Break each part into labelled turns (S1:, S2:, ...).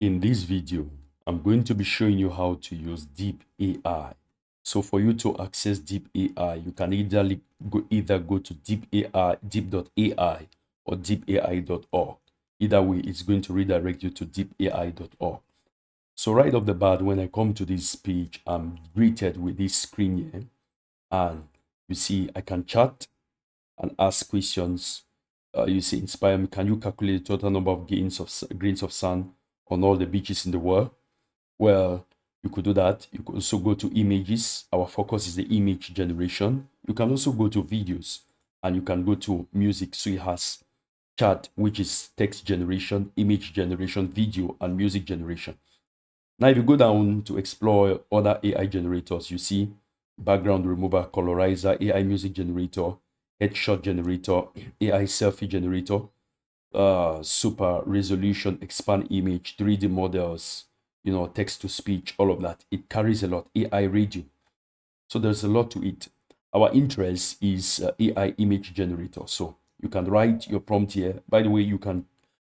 S1: In this video, I'm going to be showing you how to use deepai. So for you to access deepai, you can either go to deep.ai or deepai.org. Either way, it's going to redirect you to deepai.org. So right off the bat, when I come to this page, I'm greeted with this screen here. And you see, I can chat and ask questions. You see, inspire me. Can you calculate the total number of grains of sand on all the beaches in the world? Well, you could do that. You could also go to images. Our focus is the image generation. You can also go to videos, and you can go to music. So it has chat, which is text generation, image generation, video, and music generation. Now, if you go down to explore other AI generators, you see background remover, colorizer, AI music generator, headshot generator, AI selfie generator, super resolution, expand image, 3D models, text to speech, all of that. It carries a lot. AI radio. So there's a lot to it. Our interest is AI image generator. So you can write your prompt here. By the way, you can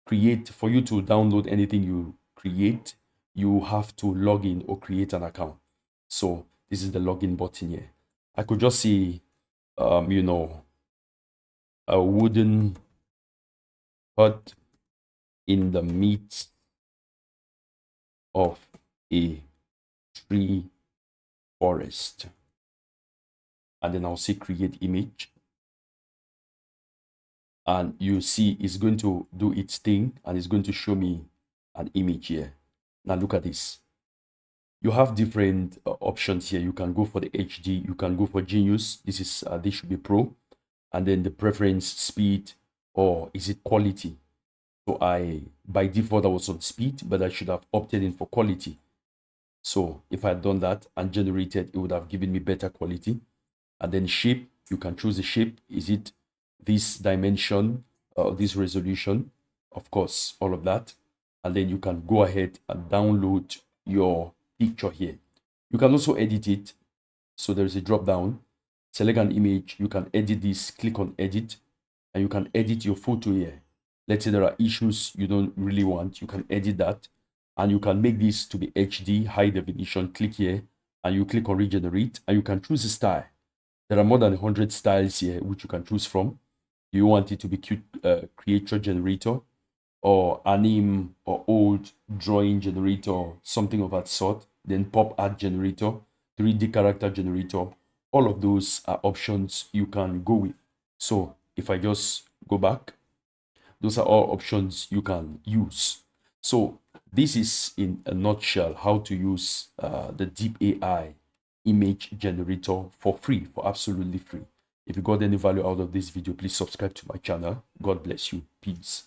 S1: create, for you to download anything you create, you have to log in or create an account. So this is the login button here. I could just say, a wooden hut in the midst of a tree forest. And then I'll say create image. And you see it's going to do its thing and it's going to show me an image here. Now look at this. You have different options here. You can go for the HD, you can go for Genius. This should be Pro. And then the preference, speed, or is it quality? So by default, I was on speed, but I should have opted in for quality. So if I had done that and generated, it would have given me better quality. And then shape, you can choose the shape. Is it this dimension, this resolution? Of course, all of that. And then you can go ahead and download your picture here. You can also edit it. So there's a drop down. Select an image. You can edit this. Click on edit. And you can edit your photo here. Let's say there are issues you don't really want. You can edit that. And you can make this to be HD, high definition. Click here. And you click on regenerate. And you can choose a style. There are more than 100 styles here which you can choose from. You want it to be cute creature generator, or anime, or old drawing generator, something of that sort. Then pop art generator, 3D character generator. All of those are options you can go with. So if I just go back, those are all options you can use. So this is in a nutshell how to use the deepai image generator for free, for absolutely free. If you got any value out of this video, please subscribe to my channel. God bless you. Peace.